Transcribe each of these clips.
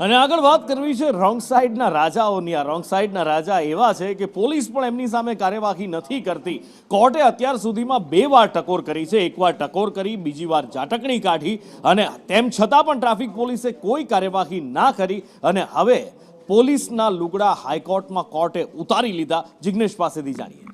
અને આગળ વાત કરવી છે રોંગ સાઈડના રાજાઓની। આ રોંગ સાઈડના રાજા એવા છે કે પોલીસ પણ એમની સામે કાર્યવાહી નથી કરતી। કોર્ટે અત્યાર સુધીમાં 2 વાર ટકોર કરી છે। એકવાર ટકોર કરી, બીજી વાર ઝાટકણી કાઢી અને તેમ છતાં પણ ટ્રાફિક પોલીસે કોઈ કાર્યવાહી ના કરી અને હવે પોલીસના લુગડા હાઈકોર્ટમાં કોર્ટે ઉતારી લીધા। જિગ્નેશ પાસેથી જાણીએ।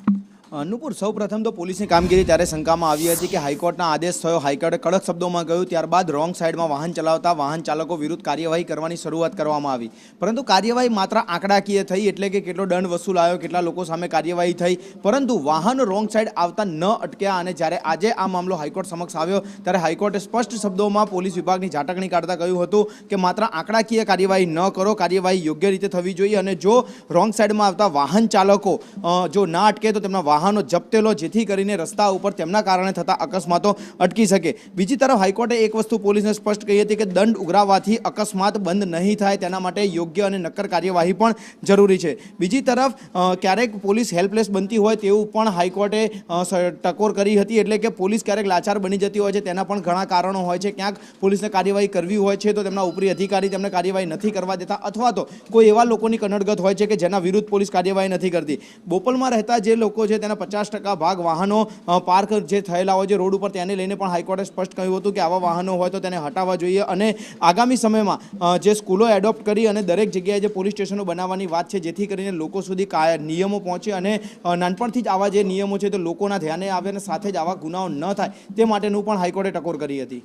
અનુપુર સૌ પ્રથમ તો પોલીસની કામગીરી ત્યારે શંકામાં આવી હતી કે હાઈકોર્ટના આદેશ થયો, હાઈકોર્ટે કડક શબ્દોમાં કહ્યું, ત્યારબાદ રોંગ સાઈડમાં વાહન ચલાવતા વાહન ચાલકો વિરુદ્ધ કાર્યવાહી કરવાની શરૂઆત કરવામાં આવી। પરંતુ કાર્યવાહી માત્ર આંકડાકીય થઈ, એટલે કે કેટલો દંડ વસૂલાયો, કેટલા લોકો સામે કાર્યવાહી થઈ, પરંતુ વાહન રોંગ સાઈડ આવતા ન અટક્યા। અને જ્યારે આજે આ મામલો હાઈકોર્ટ સમક્ષ આવ્યો ત્યારે હાઈકોર્ટે સ્પષ્ટ શબ્દોમાં પોલીસ વિભાગની ઝાટકણી કાઢતા કહ્યું હતું કે માત્ર આંકડાકીય કાર્યવાહી ન કરો, કાર્યવાહી યોગ્ય રીતે થવી જોઈએ અને જો રોંગ સાઈડમાં આવતા વાહન ચાલકો જો ના અટકે તો તેમના વાહનો જપ્તે લો, જેથી કરીને રસ્તા ઉપર તેમના કારણે થતા અકસ્માતો અટકી શકે। બીજી તરફ હાઈકોર્ટે એક વસ્તુ પોલીસને સ્પષ્ટ કહી હતી કે દંડ ઉઘરાવવાથી અકસ્માત બંધ નહીં થાય, તેના માટે યોગ્ય અને નક્કર કાર્યવાહી પણ જરૂરી છે। બીજી તરફ ક્યારેક પોલીસ હેલ્પલેસ બનતી હોય તેવું પણ હાઈકોર્ટે ટકોર કરી હતી, એટલે કે પોલીસ ક્યારેક લાચાર બની જતી હોય છે, તેના પણ ઘણા કારણો હોય છે। ક્યાંક પોલીસને કાર્યવાહી કરવી હોય છે તો તેમના ઉપરી અધિકારી તેમને કાર્યવાહી નથી કરવા દેતા, અથવા તો કોઈ એવા લોકોની કનડગત હોય છે કે જેના વિરુદ્ધ પોલીસ કાર્યવાહી નથી કરતી। બોપલમાં રહેતા જે લોકો છે તેના 50% ભાગ વાહનો પાર્ક જે થયેલા હોય છે રોડ ઉપર, તેને લઈને પણ હાઈકોર્ટે સ્પષ્ટ કહ્યું હતું કે આવા વાહનો હોય તો તેને હટાવવા જોઈએ અને આગામી સમયમાં જે સ્કૂલો એડોપ્ટ કરી અને દરેક જગ્યાએ જે પોલીસ સ્ટેશનો બનાવવાની વાત છે, જેથી કરીને લોકો સુધી નિયમો પહોંચે અને નાનપણથી જ આવા જે નિયમો છે તે લોકોના ધ્યાને આવે અને સાથે જ આવા ગુનાઓ ન થાય તે માટેનું પણ હાઈકોર્ટે ટકોર કરી હતી।